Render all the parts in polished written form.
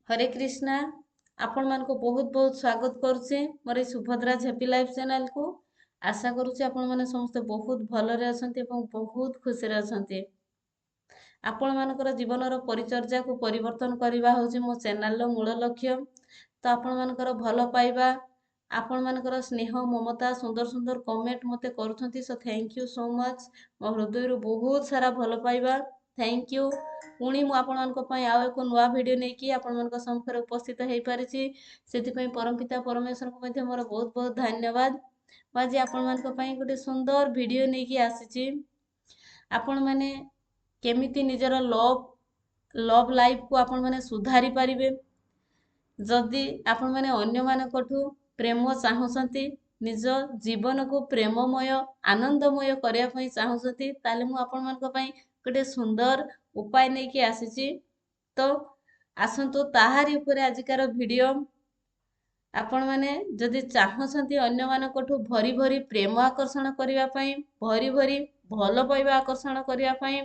हरे कृष्णा। आपण मानको बहुत बहुत स्वागत करुचे मोर सुभद्रा झेपी लाइफ चैनल को। आशा करुचे आपण माने समस्त बहुत भलरे अछंती एवं बहुत खुशी रे अछंती। आपण मानकर जीवनर परिचर्या को परिवर्तन करबा होची मो चैनल रो मूल लक्ष्य। तो आपण मानकर भल पाइबा, आपण मानकर स्नेह ममता सुंदर सुंदर कमेंट मते करूछंती। So thank you so much. मो हृदय रो बहुत सारा भल पाइबा, थैंक यू। पुणी मु आपण मानक पई आउ एको नुवा वीडियो नै कि आपण मानक सम्मुखेर उपस्थित हेइ परिछि। सेति पई परमपिता परमेश्वर को मध्ये मोर बहुत बहुत धन्यवाद। मु आज आपण मानक पई गोटे सुंदर वीडियो नै कि आसीछि। आपण माने केमिति निजर लव लाइफ को आपण माने सुधारी परिबे। जदि आपण माने अन्य मानकठू प्रेम चाहूछंती, निज जीवन को प्रेममय आनंदमय करिया पई चाहूछंती, ताले मु आपण मानक पई गोटे सुंदर उपाय नै कि आसीछि। तो आसंतु ताहारी ऊपर आजिकार वीडियो। आपण माने जदि चाहूछंती अन्य मानकठू भरी भरी प्रेम आकर्षण करिया पई, भरी भरी भल पाइबा आकर्षण करिया पई,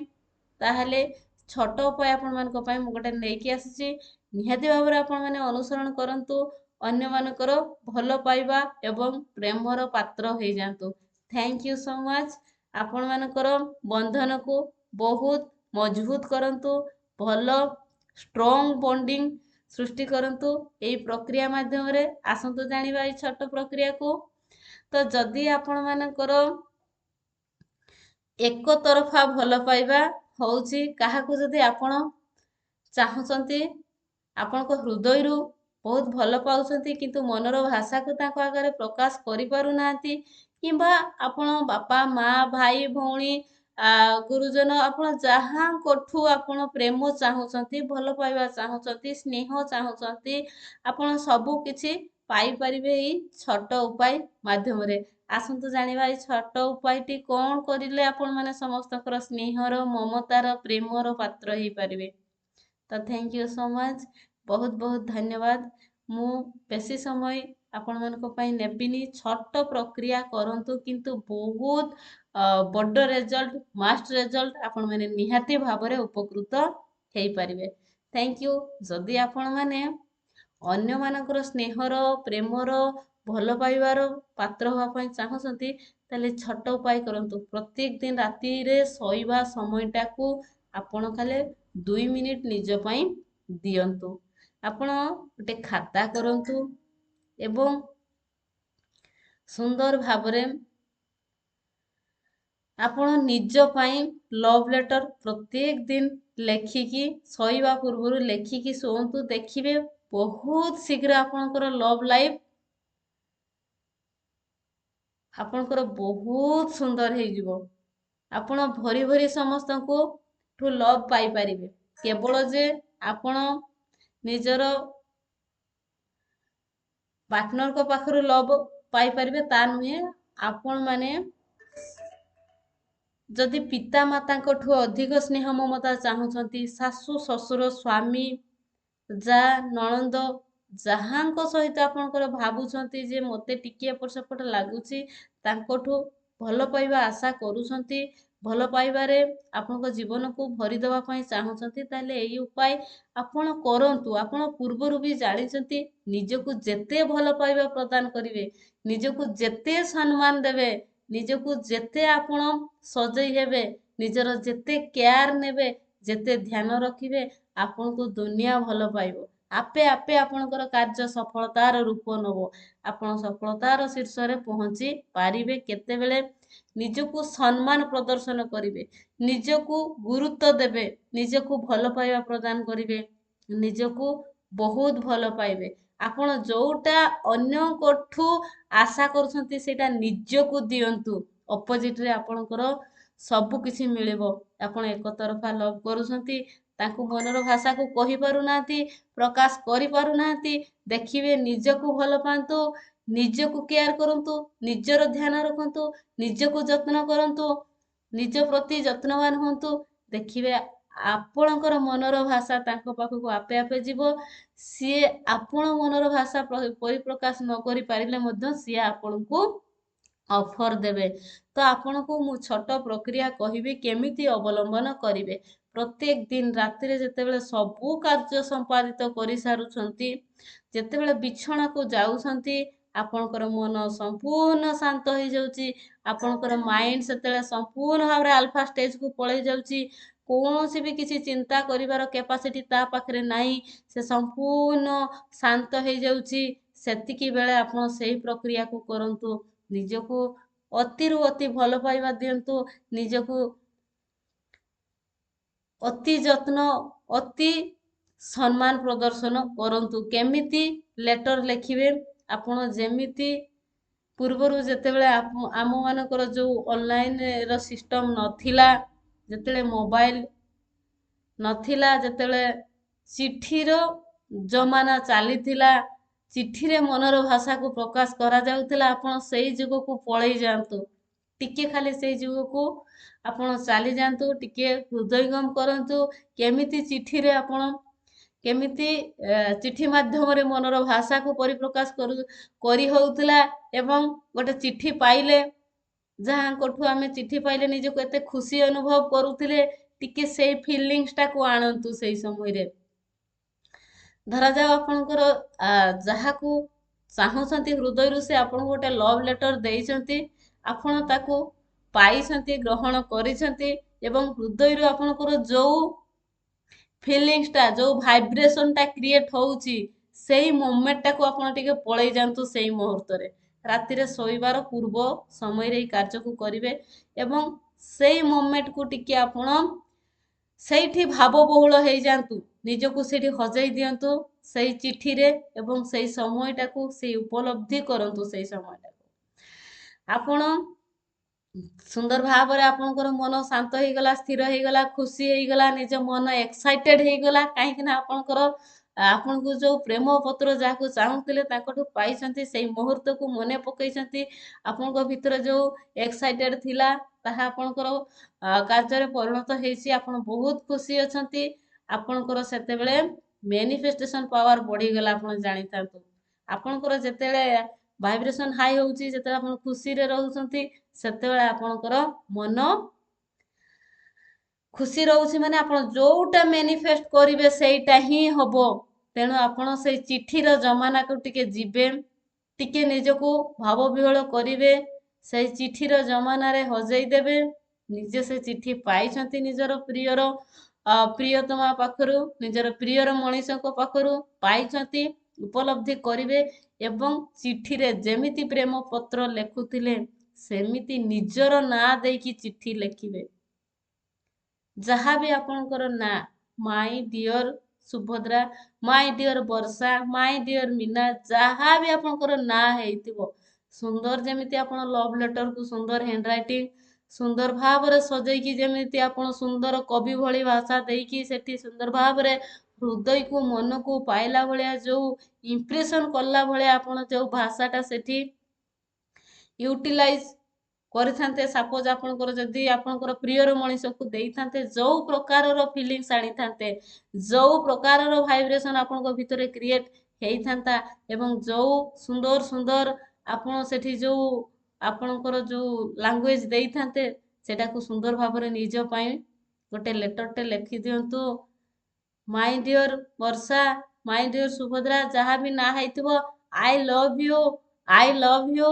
ताहले छोट उपाय आपण मानक पई मु गोटे नै कि आसीछि। निहाती भाବରେ आपण माने अनुसरण करंतु, अन्य मानकर भल पाइबा एवं प्रेमर पात्र हेइ जांतु। Thank you so much. आपण मानकर बंधन को बहुत मजबूत करंतु, भल स्ट्रांग बॉन्डिंग सृष्टि करंतु एई प्रक्रिया माध्यम रे। आसंतु जानिबा एई छोट प्रक्रिया को। तो जदि आपण मानकर एक तरफा भल पाइबा होउची, काहाकू जदि आपण चाहूछंती, आपण को हृदय रु बहुत भल पाउछंती किंतु मनर भाषा को ताको आगरे प्रकाश करि पारु नांती, किंबा आपण बापा माँ भाई भौणी गुरुजन आपण जहां कोठू आपण प्रेम चाहूछंती, भल पाइबा चाहूछंती, स्नेह चाहूछंती, आपण सब किछि पाई परिबे एई छोट उपाय माध्यम रे। आसंतु जानिबा एई छोट उपायटी कोन करिले आपण माने समस्तकर स्नेहर ममतार प्रेमर पात्र हेइ परिबे। तो थैंक यू सो मच, बहुत बहुत धन्यवाद। मु बेसी समय आपण मानको पई नेबिनी। छोट प्रक्रिया करंतु किंतु बहुत बड़ रिजल्ट मास्ट रिजल्ट आपण माने निहाती भाबरे उपकृत हेइ परिबे। Thank you. जदि आपण माने अन्य मानकर स्नेहर प्रेमर भल पाइबार पात्र होवा पई चाहूछंती, ताले छोट उपाय करंतु। प्रत्येक दिन राति रे सोइबा समयटा को आपण खाले 2 मिनिट निज पई दियंतु। आपण गोटे खाता करंतु एवं सुंदर भाबरे आपण निज पई लव लेटर प्रत्येक दिन लेखिकी सोइबा पूर्वरु लेखिकी सोंतु। देखिबे बहुत शीघ्र आपणकर लव लाइफ आपणकर बहुत सुंदर हेइ जिवो। आपण भरी भरी समस्त को ठू लव पाई परिबे। केवल जे आपण निजर पार्टनर को पाखरु लव पाई परिबे ता नुहे। आपण माने जदि पिता माता ठू अधिक स्नेह ममता चाहूछंती, सासु ससुर स्वामी जा नणंद जहांको सहित आपणकर भाबुछंती जे मते टिके एपट सेपट लागुची, तांकोठू भल पाइबा आशा करूछंती, भल पाइबारे आपणको जीवन को भरी देवा पई चाहूछंती, ताले एई उपाय आपण करंतु। आपण पूर्वरु भी जानिछंती, निजको जेते भल पाइबा प्रदान करिवे, निजको जेते सम्मान देबे, निजको जेते आपण सजई हेबे, निजर जेते केयर नेबे, जेते ध्यान रखिबे, आपनको दुनिया भल पाइबो। आपे आपे आपणकर कार्य सफलतार रूप नबो। आपण सफलतार शीर्ष रे पहुंची पारिबे केतेबेले निजको सम्मान प्रदर्शन करिवे, निजको गुरुत्व देबे, निजको भल पाइबा प्रदान करिवे, निजको बहुत भल पाइबे। आपण जोटा अन्य कोठू आशा करूछंती सेटा निजको दियंतु। अपोजिट रे आपणकर सब किछि मिलिबो। आपण एक तरफा लव करूछंती, तांको मनर भाषा को कहि पारु नांती, प्रकाश करि पारु नांती, देखिबे निजको भल पांतु, निजको केयर करंतु, निजर ध्यान रखंतु, निजको जत्न करंतु, निज प्रति जत्नवान होंतु। देखिबे आपणकर मनर भाषा तांको पाखको आपे आपे जीवो। सिए आपण मनर भाषा परिप्रकाश न करि पारिले मध्य सिए आपणको ऑफर देबे। तो आपनको मु छोट प्रक्रिया कहिबे केमिति अवलंबन करिवे। प्रत्येक दिन राति रे जेतेबेले सबु कार्य संपादित करि सारुछंती जेतेबेले बिछणा को जाउछंती आपणकर मन संपूर्ण शांत हो जाउची आपणकर माइंड सेतेबेले संपूर्ण भाव रे अल्फा स्टेज को पळै जाउची कौनसी भी किसी चिंता करिवार कैपेसिटी ता पाखरे नाही से संपूर्ण शांत हो जाउची सेतिकी बेले आपण सेही प्रक्रिया को करंतु निजको अतिरु अति भल पाइबा दियंतु निजको अति जत्न अति सम्मान प्रदर्शन करंतु केमिति लेटर लिखिबे आपण जेमिति पूर्वरु जेतेबेले आम मानकर जो ऑनलाइन रो सिस्टम नथिला जेतेबेले मोबाइल नथिला जेतेबेले चिठीर जमाना चलीथिला चिठी रे मनर भाषा को प्रकाश करा जाउथिला आपण सेही जुग को पळै जांतु टिके खाली सेही जुग को आपण चली जांतु टिके हृदयगम करंतु केमिति चिठी रे आपण केमिति चिठी माध्यम रे मनर भाषा को परिप्रकाश करी होउथिला एवं गोटे चिठी पाइले जहां कोठु आमे चिठी पाइले निजे को एते खुशी अनुभव करूथिले टिके सेही फीलिंग्स टा को आनंतु सेही समय रे धरा जाओ आपणकर जहा को चाहूछंती हृदय रु से आपण गोटे लव लेटर देइछंती आपण ताको पाइछंती ग्रहण करिछंती एवं हृदय रु आपणकर जो फीलिंग्स टा जो वाइब्रेशन टा क्रिएट होउची सेही मोमेंट टा को आपण टिके पळै जांतु सेही मुहूर्त रे राति रे सोइबार पूर्व समय रे कार्य को करिवे एवं सेही मोमेंट को टिके आपण ସେଇଠି ଭାବବହୁଳ ହେଇଯାଆନ୍ତୁ ନିଜକୁ ସେଇଠି ହଜେଇ ଦିଅନ୍ତୁ ସେଇ ଚିଠିରେ ଏବଂ ସେଇ ସମୟଟାକୁ ସେଇ ଉପଲବ୍ଧି କରନ୍ତୁ ସେଇ ସମୟଟାକୁ ଆପଣ ସୁନ୍ଦର ଭାବରେ ଆପଣଙ୍କର ମନ ଶାନ୍ତ ହେଇଗଲା ସ୍ଥିର ହେଇଗଲା ଖୁସି ହେଇଗଲା ନିଜ ମନ ଏକ୍ସାଇଟେଡ ହେଇଗଲା କାହିଁକି ନା ଆପଣଙ୍କର ଆପଣଙ୍କୁ ଯୋଉ ପ୍ରେମ ପତ୍ର ଯାହାକୁ ଚାହୁଁଥିଲେ ତାଙ୍କଠୁ ପାଇଛନ୍ତି ସେଇ ମୁହୂର୍ତ୍ତକୁ ମନେ ପକେଇଛନ୍ତି ଆପଣଙ୍କ ଭିତରେ ଯୋଉ ଏକ୍ସାଇଟେଡ ଥିଲା ତାହା ଆପଣଙ୍କର କାର୍ଯ୍ୟରେ ପରିଣତ ହେଇଛି ଆପଣ ବହୁତ ଖୁସି ଅଛନ୍ତି ଆପଣଙ୍କର ସେତେବେଳେ ମ୍ୟାନିଫେଷ୍ଟେସନ ପାୱାର ବଢିଗଲା ଆପଣ ଜାଣିଥାନ୍ତୁ ଆପଣଙ୍କର ଯେତେବେଳେ ଭାଇବ୍ରେସନ ହାଇ ହଉଛି ଯେତେବେଳେ ଆପଣ ଖୁସିରେ ରହୁଛନ୍ତି ସେତେବେଳେ ଆପଣଙ୍କର ମନ खुशी रोचे माने आपण जोटा मैनिफेस्ट करिवे सेटा ही हबो तेणु आपण से चिठीर जमाना को टिके जीवे टिके निजको भाव विहळ करिवे से चिठीर जमाना रे हजई देबे निजे से चिठी पाइछंती निजर प्रियर प्रियतमा पाखरु निजर प्रियर मनीषक पाखरु पाइछंती उपलब्धि करिवे एवं चिठी रे जेमिति प्रेम पत्र लेखुथिले सेमिति निजर ना देकी चिठी लेखिवे जहाँ भी आपणकर ना my dear Subhadra my dear Varsha my dear Meena जहाँ भी आपणकर ना हेइतिबो सुंदर जेमिति आपण लव लेटर को सुंदर हैंड राइटिंग सुंदर भाव रे सजै की जेमिति आपण सुंदर कवि भली भाषा देई की सेठी सुंदर भाव रे हृदय को मन को पाइला भलिया जो इंप्रेशन करला भलिया आपण जो भाषाटा सेठी यूटिलाइज କରିଥାନ୍ତେ ସପୋଜ ଆପଣଙ୍କର ଯଦି ଆପଣଙ୍କର ପ୍ରିୟର ମଣିଷକୁ ଦେଇଥାନ୍ତେ ଯୋଉ ପ୍ରକାରର ଫିଲିଂସ୍ ଆଣିଥାନ୍ତେ ଯୋଉ ପ୍ରକାରର ଭାଇବ୍ରେସନ ଆପଣଙ୍କ ଭିତରେ କ୍ରିଏଟ ହେଇଥାନ୍ତା ଏବଂ ଯୋଉ ସୁନ୍ଦର ସୁନ୍ଦର ଆପଣ ସେଠି ଯୋଉ ଆପଣଙ୍କର ଯୋଉ ଲାଙ୍ଗୁଏଜ ଦେଇଥାନ୍ତେ ସେଟାକୁ ସୁନ୍ଦର ଭାବରେ ନିଜ ପାଇଁ ଗୋଟେ ଲେଟରଟେ ଲେଖି ଦିଅନ୍ତୁ ମାଇ ଡିୟର ବର୍ଷା ମାଇ ଡିୟର ସୁଭଦ୍ରା ଯାହା ବି ନା ହେଇଥିବ I love you I love you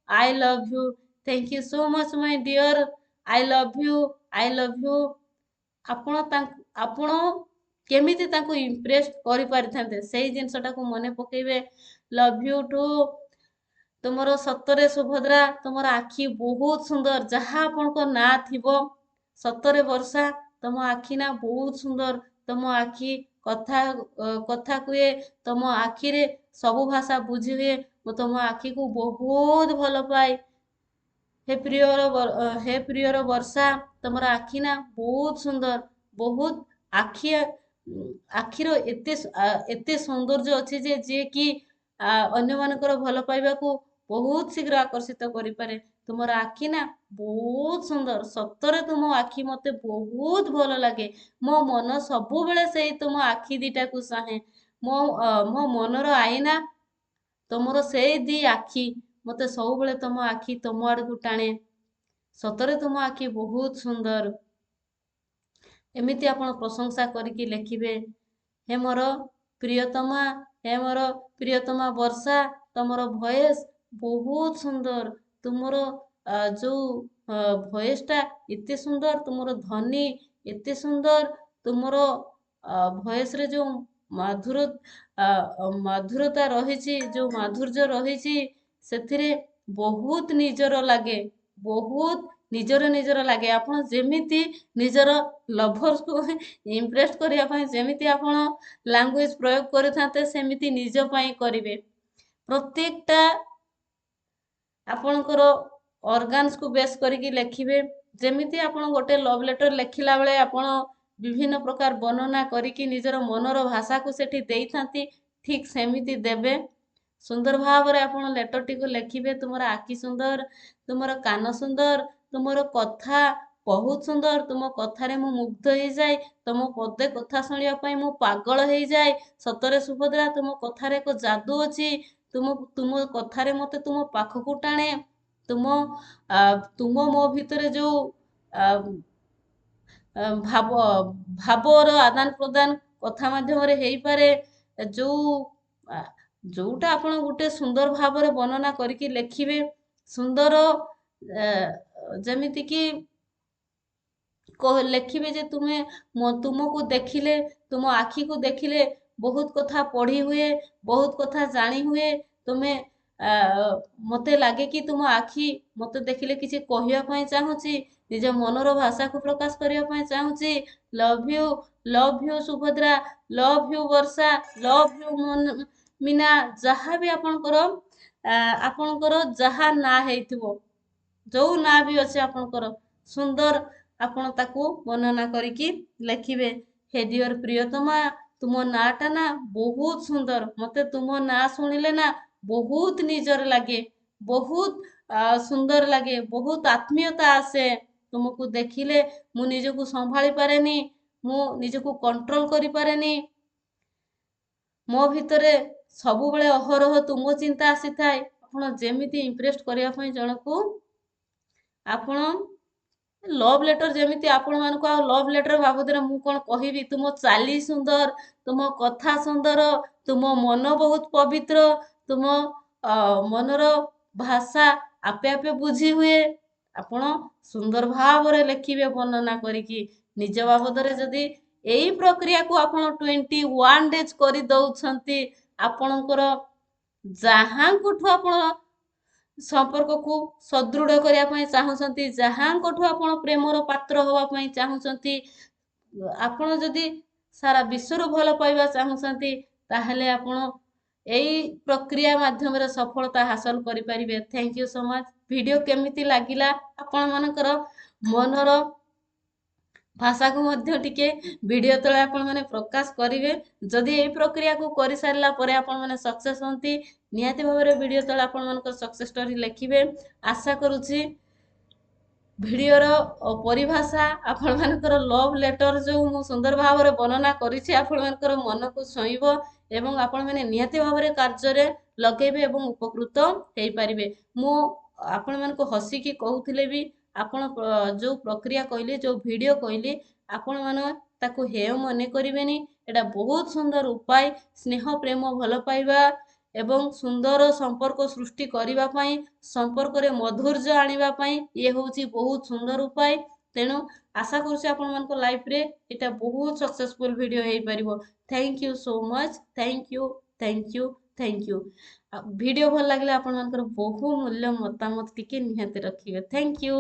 I love you thank you so much my dear I love you आपण केमिति तांको इम्प्रेस करि पारिथान्ते सेही जिंसटाको मने पकेइबे लव यू टू तुमरो सतरे सुभद्रा तुमर आखी बहुत सुंदर जहाँ आपनको ना थिबो सतरे वर्षा तुम आखी ना बहुत सुंदर तुम आखी कथा कथा कुए तुम आखी रे सबु भाषा बुझी हुए मो तुम आखी को बहुत भल पाए हे प्रियर वर्षा तुमर आखि ना बहुत सुंदर बहुत आखि आखिर एते एते सौंदर्य अच्छे जे जे कि अन्य मानकर भल पाइबा को बहुत शीघ्र आकर्षित करि पारे तुमर आखि ना बहुत सुंदर सतरे तुम आखि मते बहुत भल लागे मो मन सबु बेले सेही तुम आखि दीटा को चाहे मो मनर आईना तुमर सेही दी आखि मते सब बेले तुम आखि तुम आड़ को टाणे सतरे तुम आखि बहुत सुंदर ଏମିତି ଆପଣ ପ୍ରଶଂସା କରିକି ଲେଖିବେ, ହେ ମୋର ପ୍ରିୟତମା, ହେ ମୋର ପ୍ରିୟତମା ବର୍ଷା, ତମର ଭଏସ୍ ବହୁତ ସୁନ୍ଦର, ତୁମର ଯୋଉ ଭଏସ୍ଟା ଏତେ ସୁନ୍ଦର, ତୁମର ଧ୍ୱନି ଏତେ ସୁନ୍ଦର, ତୁମର ଭଏସ୍ରେ ଯୋଉ ମାଧୁର ମାଧୁରତା ରହିଛି, ଯୋଉ ମାଧୁର୍ଯ୍ୟ ରହିଛି, ସେଥିରେ ବହୁତ ନିଜର ଲାଗେ, ବହୁତ ନିଜର ଲାଗେ। ଆପଣ ଯେମିତି ନିଜର ଲଭର୍ସକୁ ଇମ୍ପ୍ରେସ କରିବା ପାଇଁ ଯେମିତି ଆପଣ ଲାଙ୍ଗୁଏଜ ପ୍ରୟୋଗ କରିଥାନ୍ତେ, ସେମିତି ନିଜ ପାଇଁ କରିବେ। ପ୍ରତ୍ୟେକଟା ଆପଣଙ୍କର ଅର୍ଗାନ୍ସକୁ ବେସ୍ କରିକି ଲେଖିବେ। ଯେମିତି ଆପଣ ଗୋଟେ ଲଭ୍ ଲେଟର ଲେଖିଲା ବେଳେ ଆପଣ ବିଭିନ୍ନ ପ୍ରକାର ବର୍ଣ୍ଣନା କରିକି ନିଜର ମନର ଭାଷାକୁ ସେଠି ଦେଇଥାନ୍ତି, ଠିକ୍ ସେମିତି ଦେବେ। ସୁନ୍ଦର ଭାବରେ ଆପଣ ଲେଟରଟିକୁ ଲେଖିବେ। ତୁମର ଆଖି ସୁନ୍ଦର, ତୁମର କାନ ସୁନ୍ଦର, ତୁମର କଥା ବହୁତ ସୁନ୍ଦର, ତୁମ କଥାରେ ମୁଁ ମୁଗ୍ଧ ହେଇଯାଏ, ତୁମ ପଦେ କଥା ଶୁଣିବା ପାଇଁ ମୁଁ ପାଗଳ ହେଇଯାଏ। ସତରେ ସୁଭଦ୍ରା, ତୁମ କଥାରେ ଏକ ଯାଦୁ ଅଛି। ତୁମ କଥାରେ ମତେ ତୁମ ପାଖକୁ ଟାଣେ। ତୁମ ମୋ ଭିତରେ ଯୋଉ ଭାବର ଆଦାନ ପ୍ରଦାନ କଥା ମାଧ୍ୟମରେ ହେଇପାରେ, ଯୋଉଟା ଆପଣ ଗୋଟେ ସୁନ୍ଦର ଭାବରେ ବର୍ଣ୍ଣନା କରିକି ଲେଖିବେ। ସୁନ୍ଦର ଯେମିତିକି ଲେଖିବେ ଯେ ତୁମକୁ ଦେଖିଲେ, ତୁମ ଆଖିକୁ ଦେଖିଲେ ବହୁତ କଥା ପଢି ହୁଏ, ବହୁତ କଥା ଜାଣି ହୁଏ। ମତେ ଲାଗେ କି ତୁମ ଆଖି ମତେ ଦେଖିଲେ କିଛି କହିବା ପାଇଁ ଚାହୁଁଛି, ନିଜ ମନର ଭାଷାକୁ ପ୍ରକାଶ କରିବା ପାଇଁ ଚାହୁଁଛି। Love you Subhadra, love you Varsha, love you Meena. ଯାହା ବି ଆପଣଙ୍କର ଯାହା ନାଁ ହେଇଥିବ, ଯୋଉ ନାଁ ବି ଅଛି ଆପଣଙ୍କର, ସୁନ୍ଦର ଆପଣ ତାକୁ ବର୍ଣ୍ଣନା କରିକି ଲେଖିବେ। ହେ ଡିଅର ପ୍ରିୟତମା, ତୁମ ନାଁଟା ନା ବହୁତ ସୁନ୍ଦର। ମତେ ତୁମ ନାଁ ଶୁଣିଲେ ନା ବହୁତ ନିଜର ଲାଗେ, ବହୁତ ସୁନ୍ଦର ଲାଗେ, ବହୁତ ଆତ୍ମୀୟତା ଆସେ। ତୁମକୁ ଦେଖିଲେ ମୁଁ ନିଜକୁ ସମ୍ଭାଳି ପାରେନି, ମୁଁ ନିଜକୁ କଣ୍ଟ୍ରୋଲ କରିପାରେନି। ମୋ ଭିତରେ ସବୁବେଳେ ଅହରହ ତୁମ ଚିନ୍ତା ଆସିଥାଏ। ଆପଣ ଯେମିତି ଇମ୍ପ୍ରେସ କରିବା ପାଇଁ ଜଣକୁ, ଆପଣ ଲଭ୍ ଲେଟର ଯେମିତି ଆପଣମାନଙ୍କୁ ଆଉ ଲଭ୍ ଲେଟର ବାବଦରେ ମୁଁ କଣ କହିବି। ତୁମ ଚାଲି ସୁନ୍ଦର, ତୁମ କଥା ସୁନ୍ଦର, ତୁମ ମନ ବହୁତ ପବିତ୍ର, ତୁମ ମନର ଭାଷା ଆପେ ଆପେ ବୁଝି ହୁଏ। ଆପଣ ସୁନ୍ଦର ଭାବରେ ଲେଖିବେ ବର୍ଣ୍ଣନା କରିକି। ନିଜ ବାବଦରେ ଯଦି ଏଇ ପ୍ରକ୍ରିୟାକୁ ଆପଣ 21 ଡେଜ କରି ଦଉଛନ୍ତି, ଆପଣଙ୍କର ଯାହାଙ୍କଠୁ ଆପଣ ସମ୍ପର୍କକୁ ସଦୃଢ କରିବା ପାଇଁ ଚାହୁଁଛନ୍ତି, ଯାହାଙ୍କଠୁ ଆପଣ ପ୍ରେମର ପାତ୍ର ହବା ପାଇଁ ଚାହୁଁଛନ୍ତି, ଆପଣ ଯଦି ସାରା ବିଶ୍ୱରୁ ଭଲ ପାଇବା ଚାହୁଁଛନ୍ତି, ତାହେଲେ ଆପଣ ଏଇ ପ୍ରକ୍ରିୟା ମାଧ୍ୟମରେ ସଫଳତା ହାସଲ କରିପାରିବେ। Thank you so much. Video କେମିତି ଲାଗିଲା, ଆପଣ ମାନଙ୍କର ମନର ଭାଷାକୁ ମଧ୍ୟ ଟିକେ ଭିଡିଓ ତଳେ ଆପଣ ମାନେ ପ୍ରକାଶ କରିବେ। ଯଦି ଏଇ ପ୍ରକ୍ରିୟାକୁ କରିସାରିଲା ପରେ ଆପଣ ମାନେ ସକ୍ସେସ ହୁଅନ୍ତି, ନିହାତି ଭାବରେ ଭିଡିଓ ତଳେ ଆପଣ ମାନଙ୍କର ସକ୍ସେସ ଷ୍ଟୋରି ଲେଖିବେ। ଆଶା କରୁଛି ଭିଡିଓର ପରିଭାଷା, ଆପଣ ମାନଙ୍କର ଲଭ୍ ଲେଟର ଯୋଉ ମୁଁ ସୁନ୍ଦର ଭାବରେ ବର୍ଣ୍ଣନା କରିଛି, ଆପଣ ମାନଙ୍କର ମନକୁ ଛୁଇଁବ ଏବଂ ଆପଣ ମାନେ ନିହାତି ଭାବରେ କାର୍ଯ୍ୟରେ ଲଗେଇବେ ଏବଂ ଉପକୃତ ହେଇପାରିବେ। ମୁଁ ଆପଣ ମାନଙ୍କୁ ହସିକି କହୁଥିଲେ ବି, ଆପଣ ଯୋଉ ପ୍ରକ୍ରିୟା କହିଲେ, ଯୋଉ ଭିଡିଓ କହିଲେ, ଆପଣ ମାନେ ତାକୁ ହେୟ ମନେ କରିବେନି। ଏଟା ବହୁତ ସୁନ୍ଦର ଉପାୟ, ସ୍ନେହ ପ୍ରେମ ଭଲ ପାଇବା ଏବଂ ସୁନ୍ଦର ସମ୍ପର୍କ ସୃଷ୍ଟି କରିବା ପାଇଁ, ସମ୍ପର୍କରେ ମଧୁର୍ଯ୍ୟ ଆଣିବା ପାଇଁ ଇଏ ହଉଛି ବହୁତ ସୁନ୍ଦର ଉପାୟ। ତେଣୁ ଆଶା କରୁଛି ଆପଣ ମାନଙ୍କ ଲାଇଫରେ ଏଇଟା ବହୁତ ସକ୍ସେସଫୁଲ ଭିଡିଓ ହେଇପାରିବ। Thank you so much. Thank you, thank you, thank you. Video ଭଲ ଲାଗିଲେ ଆପଣ ମାନଙ୍କର ବହୁ ମୂଲ୍ୟ ମତାମତ ଟିକେ ନିହାତି ରଖିବେ। Thank you.